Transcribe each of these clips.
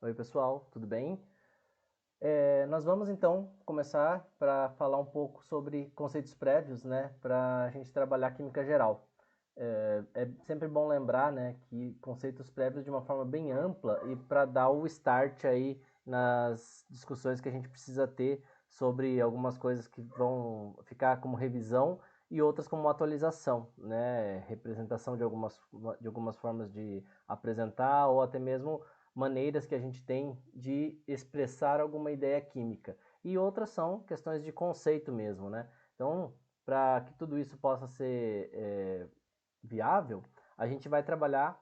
Oi pessoal, tudo bem? Nós vamos então começar para falar um pouco sobre conceitos prévios, né, para a gente trabalhar química geral. É sempre bom lembrar, né, que conceitos prévios de uma forma bem ampla e para dar o start aí nas discussões que a gente precisa ter sobre algumas coisas que vão ficar como revisão e outras como atualização, né, representação de algumas formas de apresentar ou até mesmo maneiras que a gente tem de expressar alguma ideia química. E outras são questões de conceito mesmo, né? Então, para que tudo isso possa ser viável, a gente vai trabalhar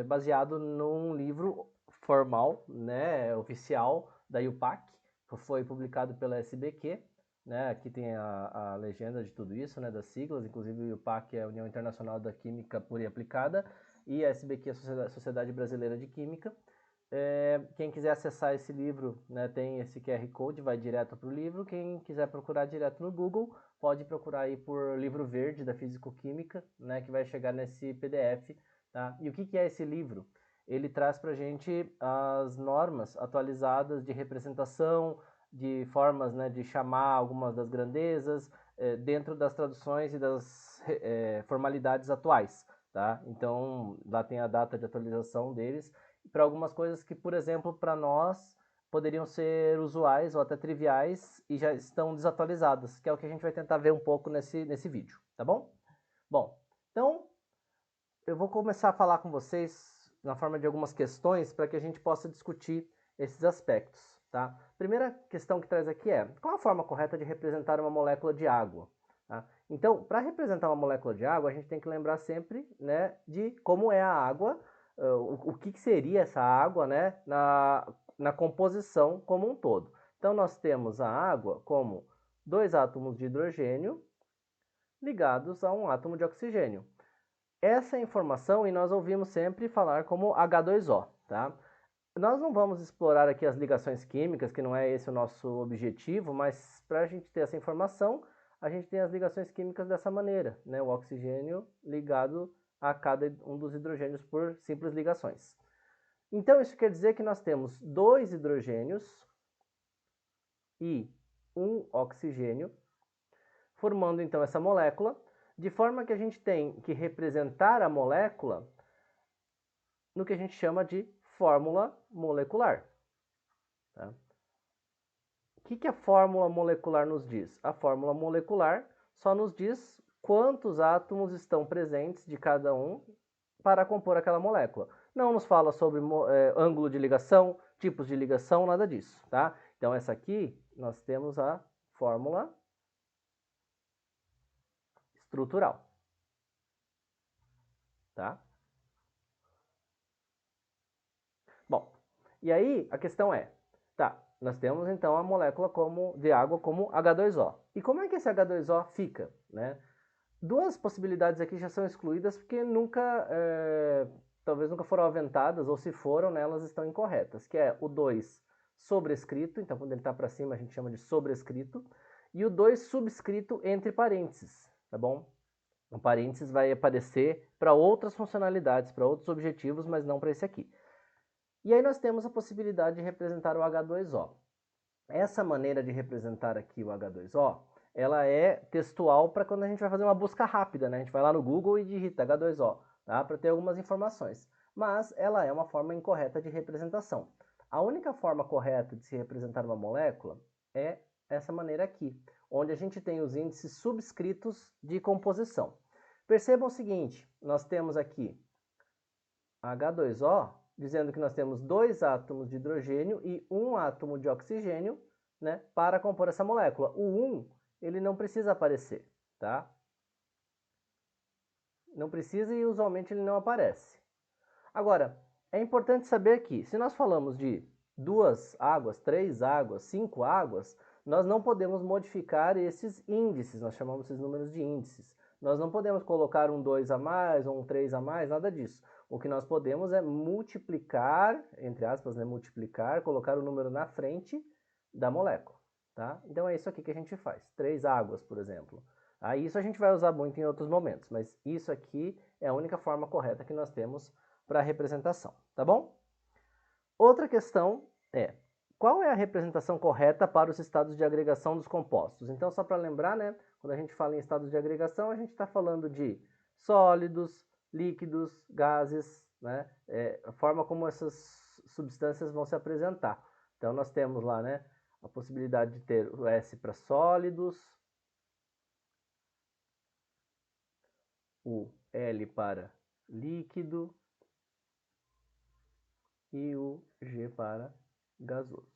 baseado num livro formal, né, oficial da IUPAC, que foi publicado pela SBQ, né, aqui tem a legenda de tudo isso, né, das siglas, inclusive o IUPAC é a União Internacional da Química Pura e Aplicada, e a SBQ é a Sociedade Brasileira de Química. Quem quiser acessar esse livro, né, tem esse QR Code, vai direto para o livro. Quem quiser procurar direto no Google, pode procurar aí por Livro Verde da Físico-Química, né, que vai chegar nesse PDF. Tá? E o que é esse livro? Ele traz para a gente as normas atualizadas de representação, de formas, né, de chamar algumas das grandezas, dentro das traduções e das formalidades atuais. Tá? Então, lá tem a data de atualização deles para algumas coisas que, por exemplo, para nós poderiam ser usuais ou até triviais e já estão desatualizadas, que é o que a gente vai tentar ver um pouco nesse vídeo, tá bom? Bom, então eu vou começar a falar com vocês na forma de algumas questões para que a gente possa discutir esses aspectos, tá? Primeira questão que traz aqui é, qual a forma correta de representar uma molécula de água? Tá? Então, para representar uma molécula de água, a gente tem que lembrar sempre, né, de como é a água, o que seria essa água, né, na composição como um todo. Então, nós temos a água como dois átomos de hidrogênio ligados a um átomo de oxigênio. Essa é a informação e nós ouvimos sempre falar como H2O, tá? Nós não vamos explorar aqui as ligações químicas, que não é esse o nosso objetivo, mas para a gente ter essa informação, a gente tem as ligações químicas dessa maneira, né? O oxigênio ligado a cada um dos hidrogênios por simples ligações. Então, isso quer dizer que nós temos dois hidrogênios e um oxigênio, formando então essa molécula, de forma que a gente tem que representar a molécula no que a gente chama de fórmula molecular. Tá? O que a fórmula molecular nos diz? A fórmula molecular só nos diz quantos átomos estão presentes de cada um para compor aquela molécula. Não nos fala sobre ângulo de ligação, tipos de ligação, nada disso. Tá? Então, essa aqui nós temos a fórmula estrutural. Tá? Bom, e aí a questão é, tá, nós temos então a molécula de água como H2O. E como é que esse H2O fica? Né? Duas possibilidades aqui já são excluídas porque talvez nunca foram aventadas, ou se foram, né, elas estão incorretas, que é o 2 sobrescrito, então quando ele está para cima a gente chama de sobrescrito, e o 2 subscrito entre parênteses, tá bom? O parênteses vai aparecer para outras funcionalidades, para outros objetivos, mas não para esse aqui. E aí nós temos a possibilidade de representar o H2O. Essa maneira de representar aqui o H2O, ela é textual para quando a gente vai fazer uma busca rápida, né? A gente vai lá no Google e digita H2O, tá? Para ter algumas informações. Mas ela é uma forma incorreta de representação. A única forma correta de se representar uma molécula é essa maneira aqui, onde a gente tem os índices subscritos de composição. Percebam o seguinte, nós temos aqui H2O, dizendo que nós temos dois átomos de hidrogênio e um átomo de oxigênio, né, para compor essa molécula. O 1, ele não precisa aparecer, tá? Não precisa e usualmente ele não aparece. Agora, é importante saber que, se nós falamos de duas águas, três águas, cinco águas, nós não podemos modificar esses índices, nós chamamos esses números de índices. Nós não podemos colocar um 2 a mais ou um 3 a mais, nada disso. O que nós podemos é multiplicar, entre aspas, né, multiplicar, colocar o número na frente da molécula. Tá? Então é isso aqui que a gente faz. Três águas, por exemplo. Isso a gente vai usar muito em outros momentos, mas isso aqui é a única forma correta que nós temos para a representação, tá bom? Outra questão é, qual é a representação correta para os estados de agregação dos compostos? Então, só para lembrar, né, quando a gente fala em estados de agregação, a gente está falando de sólidos, líquidos, gases, né, a forma como essas substâncias vão se apresentar. Então, nós temos lá, né, a possibilidade de ter o S para sólidos, o L para líquido e o G para gasoso.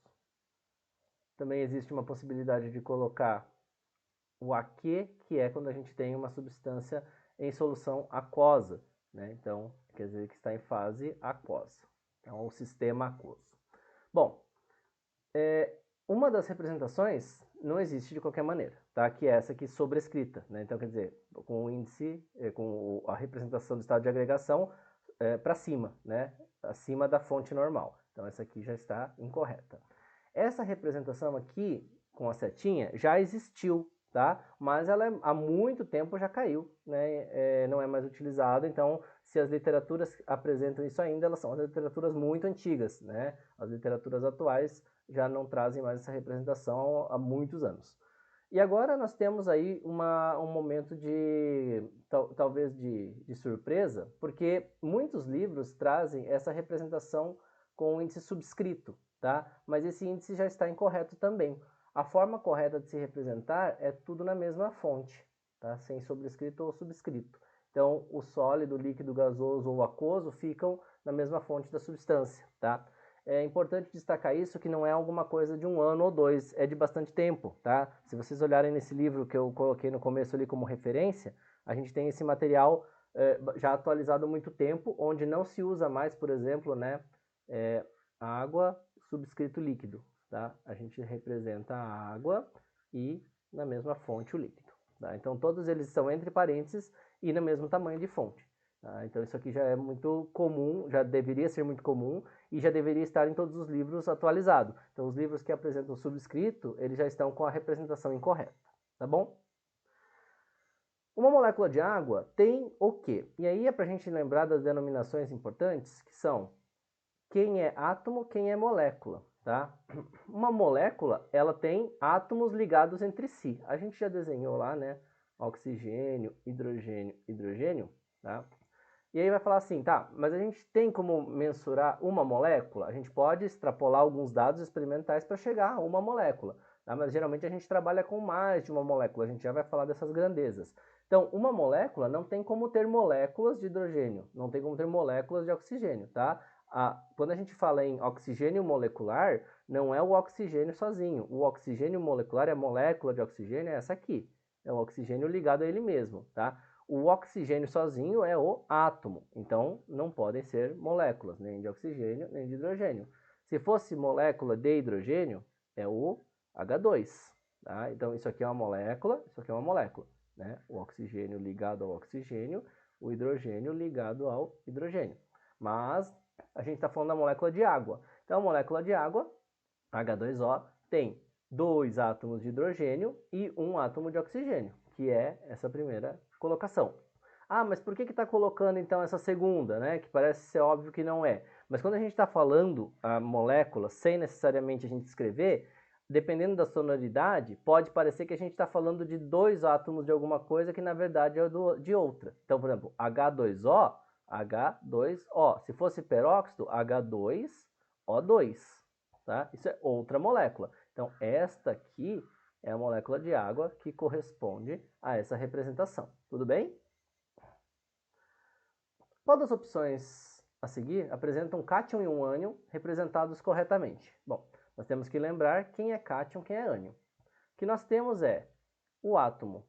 Também existe uma possibilidade de colocar o aqui, que é quando a gente tem uma substância em solução aquosa, né? Então, quer dizer que está em fase aquosa. Então, o sistema aquoso. Bom, uma das representações não existe de qualquer maneira, tá? Que é essa aqui sobrescrita, né? Então, quer dizer, com o índice, com a representação do estado de agregação para cima, né? Acima da fonte normal. Então, essa aqui já está incorreta. Essa representação aqui, com a setinha, já existiu, tá? Mas ela há muito tempo já caiu, né? Não é mais utilizada, então se as literaturas apresentam isso ainda, elas são as literaturas muito antigas, né? As literaturas atuais já não trazem mais essa representação há muitos anos. E agora nós temos aí um momento de, talvez de surpresa, porque muitos livros trazem essa representação com o índice subscrito, tá? Mas esse índice já está incorreto também. A forma correta de se representar é tudo na mesma fonte, tá? Sem sobrescrito ou subscrito. Então, o sólido, o líquido, o gasoso ou o aquoso ficam na mesma fonte da substância, tá? É importante destacar isso, que não é alguma coisa de 1 ano ou 2, é de bastante tempo, tá? Se vocês olharem nesse livro que eu coloquei no começo ali como referência, a gente tem esse material já atualizado há muito tempo, onde não se usa mais, por exemplo, né, água subscrito líquido, tá? A gente representa a água e na mesma fonte o líquido, tá? Então todos eles são entre parênteses e no mesmo tamanho de fonte. Tá? Então isso aqui já é muito comum, já deveria ser muito comum e já deveria estar em todos os livros atualizado. Então os livros que apresentam subscrito, eles já estão com a representação incorreta, tá bom? Uma molécula de água tem o quê? E aí é para a gente lembrar das denominações importantes, que são quem é átomo, quem é molécula, tá? Uma molécula, ela tem átomos ligados entre si. A gente já desenhou lá, né? Oxigênio, hidrogênio, hidrogênio, tá? E aí vai falar assim, tá, mas a gente tem como mensurar uma molécula? A gente pode extrapolar alguns dados experimentais para chegar a uma molécula, tá? Mas geralmente a gente trabalha com mais de uma molécula, a gente já vai falar dessas grandezas. Então, uma molécula não tem como ter moléculas de hidrogênio, não tem como ter moléculas de oxigênio, tá? Quando a gente fala em oxigênio molecular, não é o oxigênio sozinho. O oxigênio molecular é a molécula de oxigênio, é essa aqui. É o oxigênio ligado a ele mesmo, tá? O oxigênio sozinho é o átomo, então não podem ser moléculas, nem de oxigênio, nem de hidrogênio. Se fosse molécula de hidrogênio, é o H2, tá? Então isso aqui é uma molécula, isso aqui é uma molécula, né? O oxigênio ligado ao oxigênio, o hidrogênio ligado ao hidrogênio. Mas a gente está falando da molécula de água. Então, a molécula de água, H2O, tem 2 átomos de hidrogênio e 1 átomo de oxigênio, que é essa primeira colocação. Ah, mas por que está colocando então essa segunda, né? Que parece ser óbvio que não é. Mas quando a gente está falando a molécula, sem necessariamente a gente escrever, dependendo da sonoridade, pode parecer que a gente está falando de 2 átomos de alguma coisa que na verdade é de outra. Então, por exemplo, H2O, H2O. Se fosse peróxido, H2O2, tá? Isso é outra molécula. Então, esta aqui é a molécula de água que corresponde a essa representação. Tudo bem? Qual das opções a seguir apresenta um cátion e um ânion representados corretamente? Bom, nós temos que lembrar quem é cátion e quem é ânion. O que nós temos é o átomo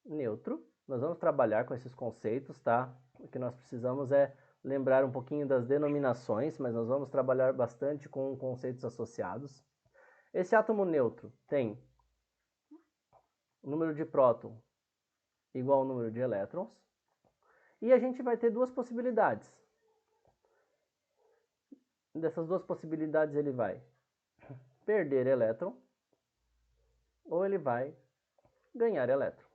neutro. Nós vamos trabalhar com esses conceitos, tá? O que nós precisamos é lembrar um pouquinho das denominações, mas nós vamos trabalhar bastante com conceitos associados. Esse átomo neutro tem o número de próton igual ao número de elétrons. E a gente vai ter duas possibilidades. Dessas duas possibilidades ele vai perder elétron ou ele vai ganhar elétron.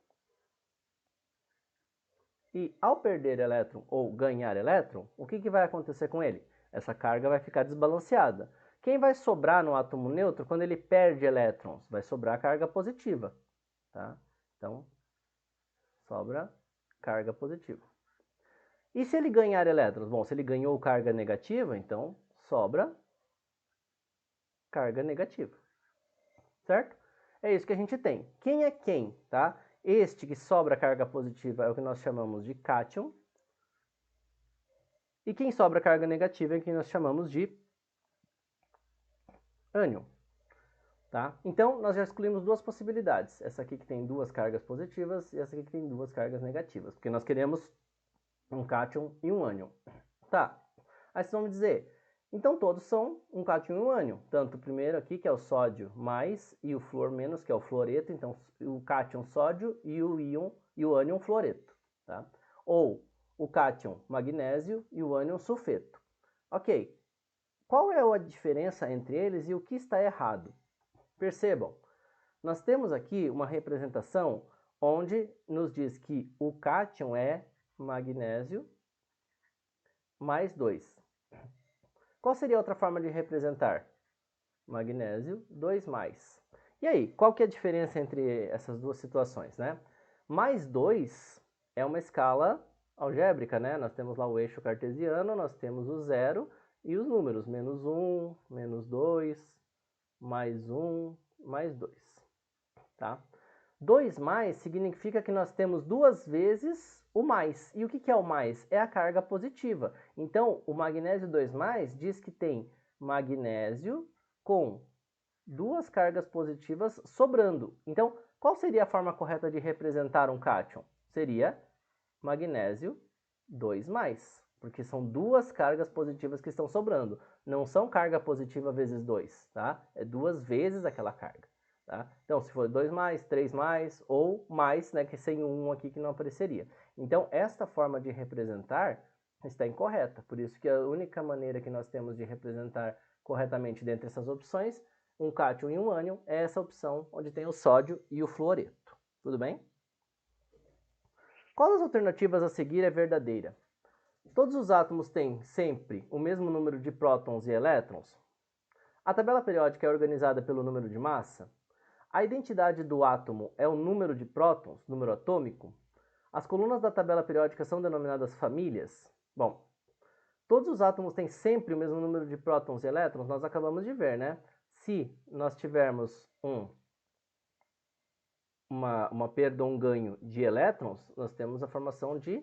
E ao perder elétron ou ganhar elétron, o que vai acontecer com ele? Essa carga vai ficar desbalanceada. Quem vai sobrar no átomo neutro quando ele perde elétrons? Vai sobrar carga positiva, tá? Então, sobra carga positiva. E se ele ganhar elétrons? Bom, se ele ganhou carga negativa, então sobra carga negativa, certo? É isso que a gente tem. Quem é quem, tá? Este que sobra carga positiva é o que nós chamamos de cátion. E quem sobra carga negativa é o que nós chamamos de ânion. Tá? Então, nós já excluímos duas possibilidades. Essa aqui que tem duas cargas positivas e essa aqui que tem duas cargas negativas. Porque nós queremos um cátion e um ânion. Tá. Aí vocês vão me dizer, então todos são um cátion e um ânion. Tanto o primeiro aqui, que é o sódio mais, e o flúor menos, que é o fluoreto. Então, o cátion sódio e o íon e o ânion fluoreto. Tá? Ou o cátion magnésio e o ânion sulfeto. Ok. Qual é a diferença entre eles e o que está errado? Percebam, nós temos aqui uma representação onde nos diz que o cátion é magnésio mais 2. Qual seria a outra forma de representar? Magnésio 2 mais. E aí, qual que é a diferença entre essas duas situações, né? Mais 2 é uma escala algébrica, né? Nós temos lá o eixo cartesiano, nós temos o zero e os números, menos 1, menos 2, mais 1, mais 2, tá? 2 mais significa que nós temos duas vezes o mais. E o que é o mais? É a carga positiva. Então, o magnésio 2 mais diz que tem magnésio com duas cargas positivas sobrando. Então, qual seria a forma correta de representar um cátion? Seria magnésio 2 mais, porque são duas cargas positivas que estão sobrando. Não são carga positiva vezes 2, tá? É duas vezes aquela carga. Tá? Então, se for 2 mais, 3 mais, ou mais, né, que sem um aqui que não apareceria. Então, esta forma de representar está incorreta. Por isso que a única maneira que nós temos de representar corretamente dentre essas opções, um cátion e um ânion, é essa opção onde tem o sódio e o fluoreto. Tudo bem? Qual das alternativas a seguir é verdadeira? Todos os átomos têm sempre o mesmo número de prótons e elétrons? A tabela periódica é organizada pelo número de massa? A identidade do átomo é o número de prótons, número atômico? As colunas da tabela periódica são denominadas famílias? Bom, todos os átomos têm sempre o mesmo número de prótons e elétrons? Nós acabamos de ver, né? Se nós tivermos uma perda ou um ganho de elétrons, nós temos a formação de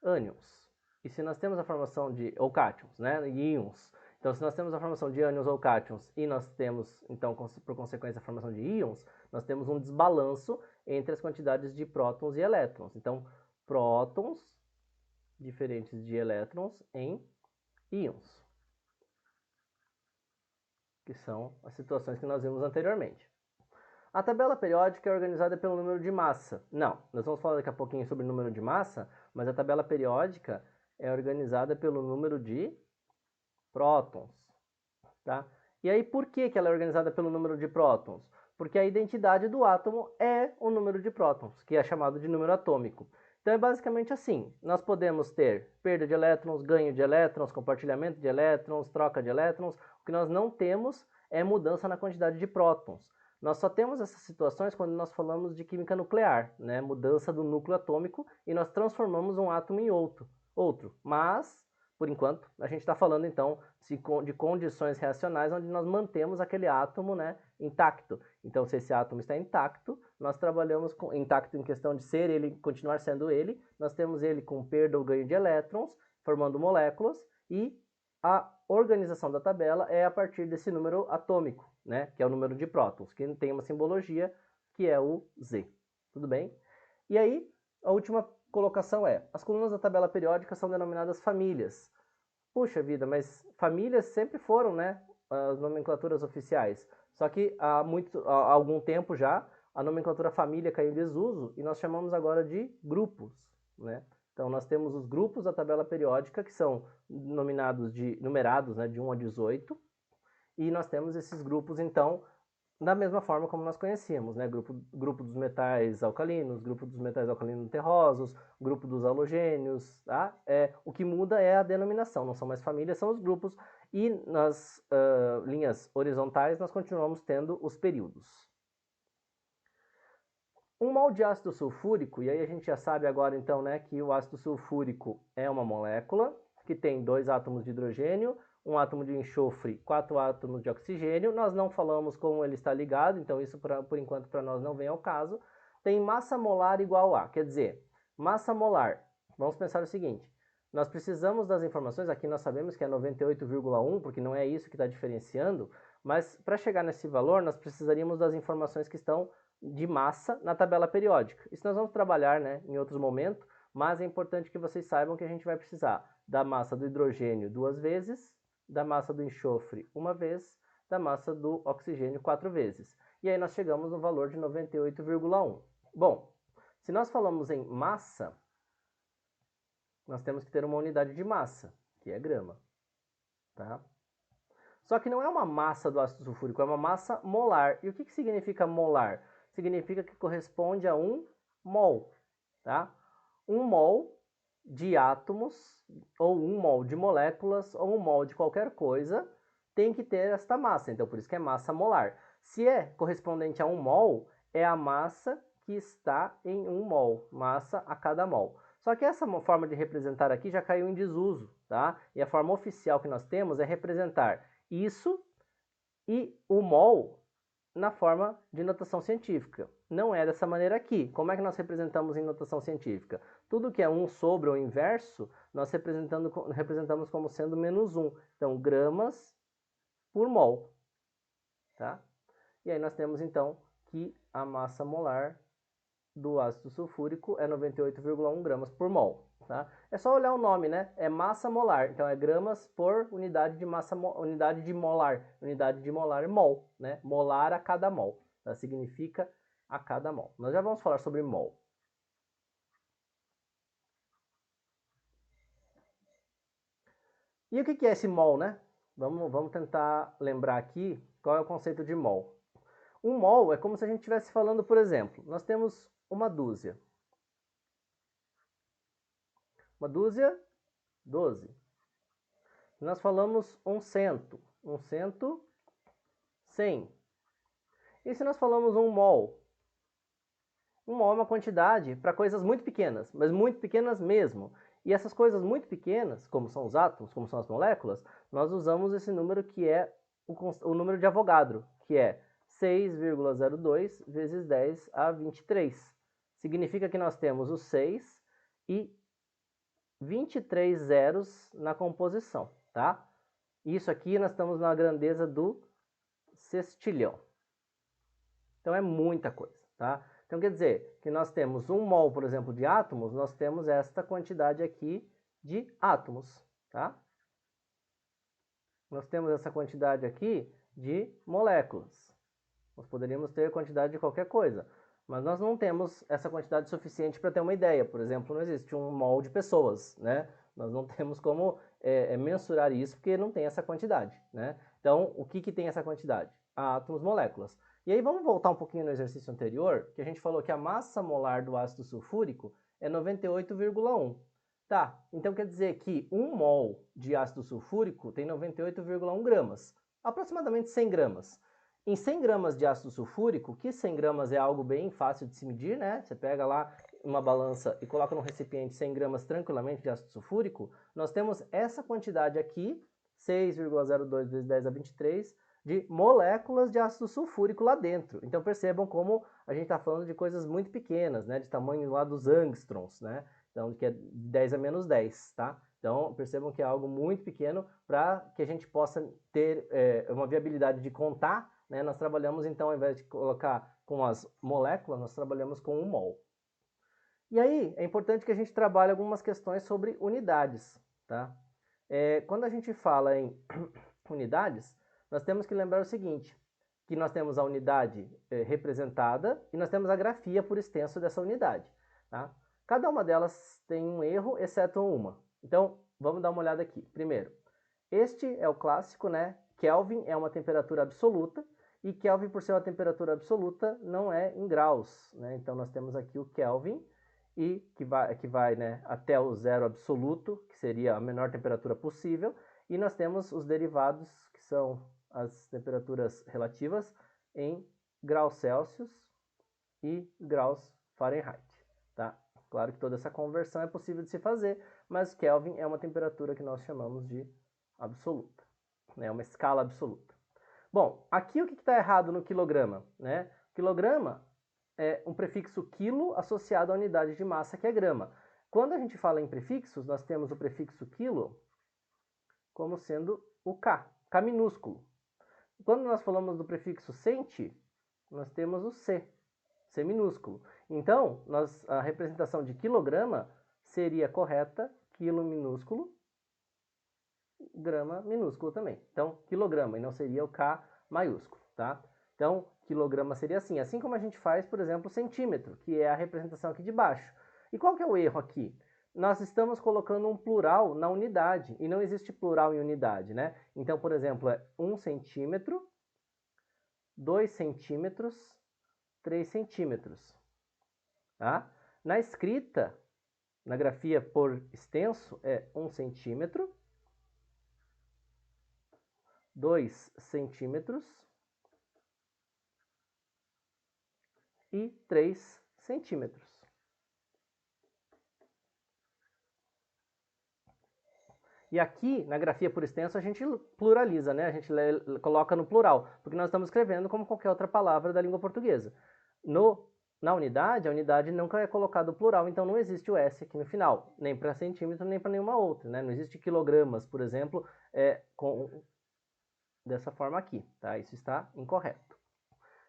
ânions. E se nós temos a formação de, ou cátions, né, íons. Então, se nós temos a formação de ânions ou cátions e nós temos, então, por consequência, a formação de íons, nós temos um desbalanço entre as quantidades de prótons e elétrons. Então, prótons diferentes de elétrons em íons, que são as situações que nós vimos anteriormente. A tabela periódica é organizada pelo número de massa. Não, nós vamos falar daqui a pouquinho sobre o número de massa, mas a tabela periódica é organizada pelo número de prótons, tá? E aí, por que ela é organizada pelo número de prótons? Porque a identidade do átomo é o número de prótons, que é chamado de número atômico. Então, é basicamente assim, nós podemos ter perda de elétrons, ganho de elétrons, compartilhamento de elétrons, troca de elétrons. O que nós não temos é mudança na quantidade de prótons. Nós só temos essas situações quando nós falamos de química nuclear, né? Mudança do núcleo atômico e nós transformamos um átomo em outro. Mas, por enquanto, a gente está falando então de condições reacionais onde nós mantemos aquele átomo, né, intacto. Então, se esse átomo está intacto, nós trabalhamos com intacto em questão de ser ele, continuar sendo ele, nós temos ele com perda ou ganho de elétrons, formando moléculas, e a organização da tabela é a partir desse número atômico, né, que é o número de prótons, que tem uma simbologia que é o Z. Tudo bem? E aí, a última colocação é, as colunas da tabela periódica são denominadas famílias. Puxa vida, mas famílias sempre foram, né, as nomenclaturas oficiais. Só que há algum tempo já, a nomenclatura família caiu em desuso e nós chamamos agora de grupos, né? Então, nós temos os grupos da tabela periódica, que são numerados, né, de 1 a 18, e nós temos esses grupos, então, da mesma forma como nós conhecíamos, né? Grupo dos metais alcalinos, grupo dos metais alcalinos terrosos, grupo dos halogênios, tá? O que muda é a denominação, não são mais famílias, são os grupos, e nas linhas horizontais nós continuamos tendo os períodos. Um mol de ácido sulfúrico, e aí a gente já sabe agora então, né, que o ácido sulfúrico é uma molécula que tem 2 átomos de hidrogênio, um átomo de enxofre, 4 átomos de oxigênio. Nós não falamos como ele está ligado, então isso por enquanto para nós não vem ao caso. Tem massa molar igual a, quer dizer, massa molar. Vamos pensar o seguinte, nós precisamos das informações, aqui nós sabemos que é 98,1, porque não é isso que está diferenciando, mas para chegar nesse valor nós precisaríamos das informações que estão de massa na tabela periódica. Isso nós vamos trabalhar, né, em outros momentos, mas é importante que vocês saibam que a gente vai precisar da massa do hidrogênio 2 vezes, da massa do enxofre 1 vez, da massa do oxigênio 4 vezes. E aí nós chegamos no valor de 98,1. Bom, se nós falamos em massa, nós temos que ter uma unidade de massa, que é grama. Tá? Só que não é uma massa do ácido sulfúrico, é uma massa molar. E o que significa molar? Significa que corresponde a 1 mol. Tá? 1 mol de átomos, ou 1 mol de moléculas, ou 1 mol de qualquer coisa, tem que ter esta massa. Então, por isso que é massa molar. Se é correspondente a 1 mol, é a massa que está em 1 mol, massa a cada mol. Só que essa forma de representar aqui já caiu em desuso, tá? E a forma oficial que nós temos é representar isso e o mol na forma de notação científica. Não é dessa maneira aqui. Como é que nós representamos em notação científica? Tudo que é 1 sobre ou inverso, nós representamos como sendo menos 1. Então, gramas por mol. Tá? E aí nós temos, então, que a massa molar do ácido sulfúrico é 98,1 gramas por mol. Tá? É só olhar o nome, né? É massa molar, então é gramas por unidade de massa, unidade de molar. Unidade de molar é mol, né? Molar a cada mol. Tá? Significa a cada mol. Nós já vamos falar sobre mol. E o que é esse mol, né? Vamos tentar lembrar aqui qual é o conceito de mol. Um mol é como se a gente estivesse falando, por exemplo, nós temos uma dúzia. Uma dúzia, 12. Nós falamos um cento, 100. E se nós falamos um mol? Um mol é uma quantidade para coisas muito pequenas, mas muito pequenas mesmo. E essas coisas muito pequenas, como são os átomos, como são as moléculas, nós usamos esse número que é o número de Avogadro, que é 6,02 vezes 10 a 23. Significa que nós temos os 6 e 23 zeros na composição, tá? Isso aqui nós estamos na grandeza do sextilhão. Então é muita coisa, tá? Então quer dizer que nós temos 1 mol, por exemplo, de átomos, nós temos esta quantidade aqui de átomos, tá? Nós temos essa quantidade aqui de moléculas. Nós poderíamos ter quantidade de qualquer coisa, mas nós não temos essa quantidade suficiente para ter uma ideia. Por exemplo, não existe 1 mol de pessoas, né? Nós não temos como mensurar isso porque não tem essa quantidade, né? Então, o que tem essa quantidade? Átomos, moléculas. E aí vamos voltar um pouquinho no exercício anterior, que a gente falou que a massa molar do ácido sulfúrico é 98,1. Tá, então quer dizer que 1 mol de ácido sulfúrico tem 98,1 gramas, aproximadamente 100 gramas. Em 100 gramas de ácido sulfúrico, que 100 gramas é algo bem fácil de se medir, né? Você pega lá uma balança e coloca num recipiente 100 gramas tranquilamente de ácido sulfúrico, nós temos essa quantidade aqui, 6,02 vezes 10 a 23, de moléculas de ácido sulfúrico lá dentro. Então percebam como a gente está falando de coisas muito pequenas, né? De tamanho lá dos angstroms, né? Então, que é 10 a menos 10, tá? Então, percebam que é algo muito pequeno para que a gente possa ter uma viabilidade de contar, né? Nós trabalhamos, então, ao invés de colocar com as moléculas, nós trabalhamos com 1 mol. E aí, é importante que a gente trabalhe algumas questões sobre unidades, tá? Quando a gente fala em unidades, nós temos que lembrar o seguinte, que nós temos a unidade representada e nós temos a grafia por extenso dessa unidade, tá? Cada uma delas tem um erro, exceto uma. Então, vamos dar uma olhada aqui. Primeiro, este é o clássico, né? Kelvin é uma temperatura absoluta E Kelvin, por ser uma temperatura absoluta, não é em graus, né? Então nós temos aqui o Kelvin, e que vai né, até o zero absoluto, que seria a menor temperatura possível, e nós temos os derivados, que são as temperaturas relativas, em graus Celsius e graus Fahrenheit. Tá? Claro que toda essa conversão é possível de se fazer, mas Kelvin é uma temperatura que nós chamamos de absoluta, né? Uma escala absoluta. Bom, aqui o que está errado no quilograma? Né? Quilograma é um prefixo quilo associado à unidade de massa, que é grama. Quando a gente fala em prefixos, nós temos o prefixo quilo como sendo o K minúsculo. Quando nós falamos do prefixo centi, nós temos o C minúsculo. Então, a representação de quilograma seria correta, quilo minúsculo, grama minúsculo também. Então, quilograma, e não seria o K maiúsculo, tá? Então, quilograma seria assim como a gente faz, por exemplo, centímetro, que é a representação aqui de baixo. E qual que é o erro aqui? Nós estamos colocando um plural na unidade, e não existe plural em unidade, né? Então, por exemplo, é 1 centímetro, 2 centímetros, 3 centímetros. Tá? Na escrita, na grafia por extenso, é 1 centímetro, 2 centímetros e 3 centímetros. E aqui, na grafia por extenso, a gente pluraliza, né? A gente coloca no plural, porque nós estamos escrevendo como qualquer outra palavra da língua portuguesa. Na unidade, a unidade nunca é colocado plural, então não existe o S aqui no final, nem para centímetro, nem para nenhuma outra, né? Não existe quilogramas, por exemplo, dessa forma aqui, tá? Isso está incorreto.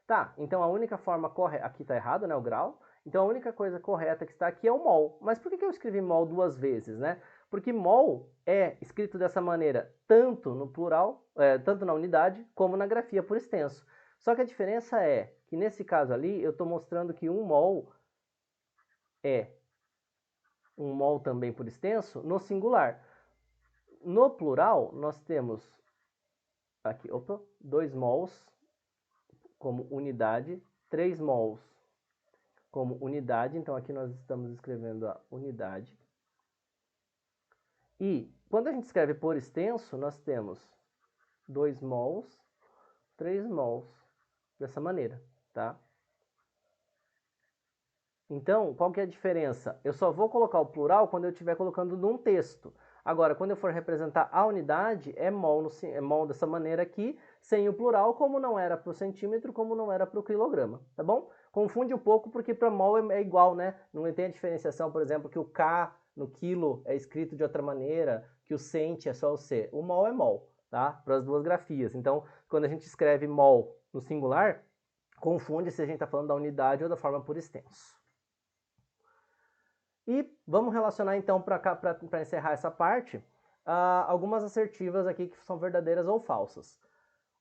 Tá, então a única forma correta, aqui está errado, né, o grau, então a única coisa correta que está aqui é o mol. Mas por que eu escrevi mol duas vezes, né? Porque mol é escrito dessa maneira tanto no plural, tanto na unidade, como na grafia por extenso. Só que a diferença é que nesse caso ali, eu estou mostrando que um mol é um mol também por extenso no singular. No plural, nós temos aqui, 2 mols como unidade, 3 mols como unidade, então aqui nós estamos escrevendo a unidade. E quando a gente escreve por extenso, nós temos 2 mols, 3 mols, dessa maneira, tá? Então, qual que é a diferença? Eu só vou colocar o plural quando eu estiver colocando num texto. Agora, quando eu for representar a unidade, é mol dessa maneira aqui, sem o plural, como não era para o centímetro, como não era para o quilograma, tá bom? Confunde um pouco porque para mol é igual, né? Não tem a diferenciação, por exemplo, que o K no quilo é escrito de outra maneira, que o centi é só o C. O mol é mol, tá? Para as duas grafias. Então, quando a gente escreve mol no singular, confunde se a gente está falando da unidade ou da forma por extenso. E vamos relacionar então para encerrar essa parte, algumas assertivas aqui que são verdadeiras ou falsas.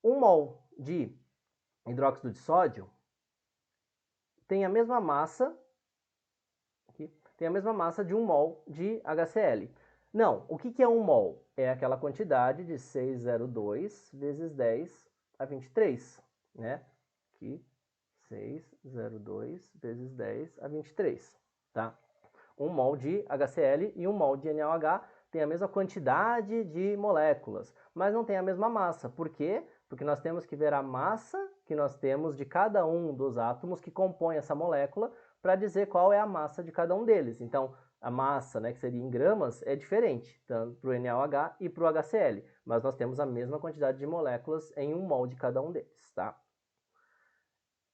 1 mol de hidróxido de sódio tem a mesma massa, de 1 mol de HCl. Não, o que é 1 mol? É aquela quantidade de 602 vezes 10 a 23, né? Aqui, 602 vezes 10 a 23, tá? 1 mol de HCl e 1 mol de NaOH tem a mesma quantidade de moléculas, mas não tem a mesma massa. Por quê? Porque nós temos que ver a massa que nós temos de cada um dos átomos que compõem essa molécula para dizer qual é a massa de cada um deles. Então, a massa, né, que seria em gramas, é diferente, tanto para o NaOH e para o HCl, mas nós temos a mesma quantidade de moléculas em 1 mol de cada um deles, tá?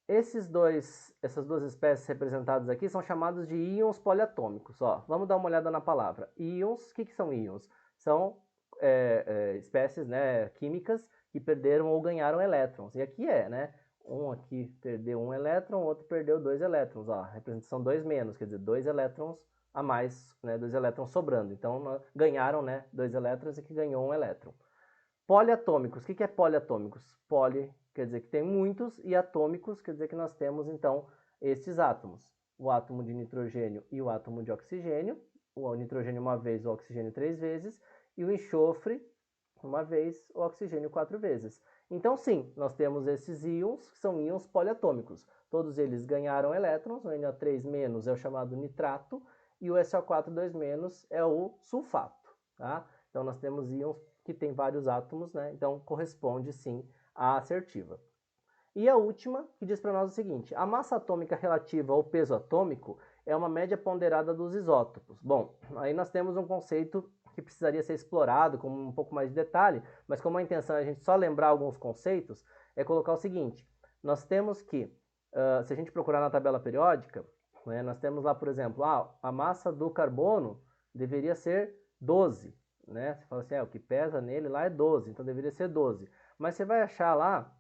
Essas duas espécies representadas aqui são chamados de íons poliatômicos. Ó, vamos dar uma olhada na palavra. Íons, o que são íons? São espécies, né, químicas que perderam ou ganharam elétrons. E aqui né? Um aqui perdeu um elétron, o outro perdeu 2 elétrons. Ó, a representação 2 menos, quer dizer, 2 elétrons a mais, né, 2 elétrons sobrando. Então, ganharam, né, 2 elétrons e que ganhou um elétron. Poliatômicos, o que é poliatômicos? Poli quer dizer que tem muitos, e atômicos quer dizer que nós temos, então, estes átomos. O átomo de nitrogênio e o átomo de oxigênio, o nitrogênio uma vez, o oxigênio 3 vezes, e o enxofre uma vez, o oxigênio 4 vezes. Então, sim, nós temos esses íons, que são íons poliatômicos. Todos eles ganharam elétrons, o NO3- é o chamado nitrato, e o SO4- é o sulfato. Tá? Então, nós temos íons que têm vários átomos, né? Então, corresponde, sim, à assertiva. E a última, que diz para nós o seguinte: a massa atômica relativa ao peso atômico é uma média ponderada dos isótopos. Bom, aí nós temos um conceito que precisaria ser explorado com um pouco mais de detalhe, mas como a intenção é a gente só lembrar alguns conceitos, é colocar o seguinte: nós temos que, se a gente procurar na tabela periódica, né, nós temos lá, por exemplo, a massa do carbono deveria ser 12. Né? Você fala assim, o que pesa nele lá é 12, então deveria ser 12. Mas você vai achar lá,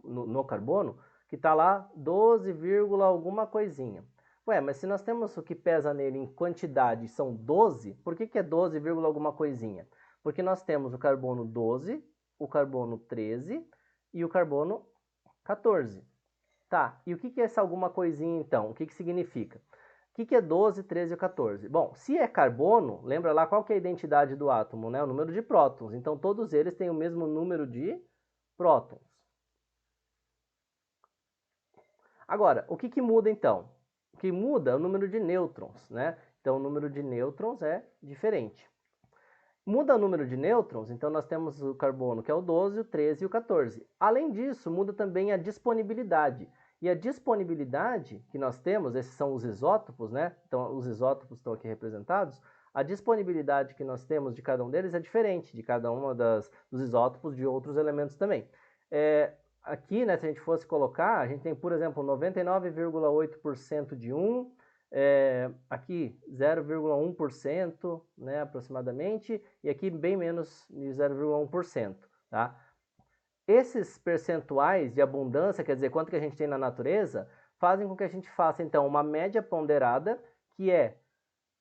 no carbono, que está lá 12, alguma coisinha. Ué, mas se nós temos o que pesa nele em quantidade são 12, por que é 12, alguma coisinha? Porque nós temos o carbono 12, o carbono 13 e o carbono 14. Tá, e o que é essa alguma coisinha então? O que significa? O que é 12, 13 e 14? Bom, se é carbono, lembra lá qual que é a identidade do átomo, né? O número de prótons. Então todos eles têm o mesmo número de prótons. Agora, o que muda então? O que muda é o número de nêutrons, né? Então, o número de nêutrons é diferente. Muda o número de nêutrons, então nós temos o carbono, que é o 12, o 13 e o 14. Além disso, muda também a disponibilidade. E a disponibilidade que nós temos, esses são os isótopos, né? Então, os isótopos estão aqui representados. A disponibilidade que nós temos de cada um deles é diferente de cada um dos isótopos de outros elementos também. Aqui, né, se a gente fosse colocar, a gente tem, por exemplo, 99,8% de um, aqui 0,1%, né, aproximadamente, e aqui bem menos de 0,1%. Tá? Esses percentuais de abundância, quer dizer, quanto que a gente tem na natureza, fazem com que a gente faça, então, uma média ponderada, que é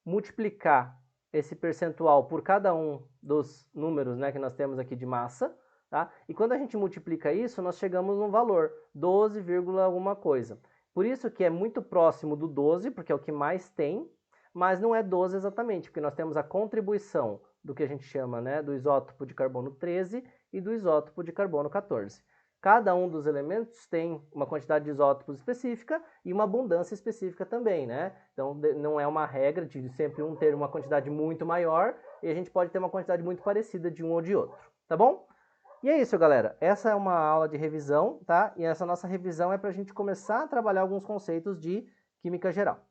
multiplicar esse percentual por cada um dos números, né, que nós temos aqui de massa, tá? E quando a gente multiplica isso, nós chegamos num valor, 12, alguma coisa. Por isso que é muito próximo do 12, porque é o que mais tem, mas não é 12 exatamente, porque nós temos a contribuição do que a gente chama, né, do isótopo de carbono 13 e do isótopo de carbono 14. Cada um dos elementos tem uma quantidade de isótopos específica e uma abundância específica também, né? Então, não é uma regra de sempre um ter uma quantidade muito maior e a gente pode ter uma quantidade muito parecida de um ou de outro, tá bom? E é isso, galera. Essa é uma aula de revisão, tá? E essa nossa revisão é para a gente começar a trabalhar alguns conceitos de química geral.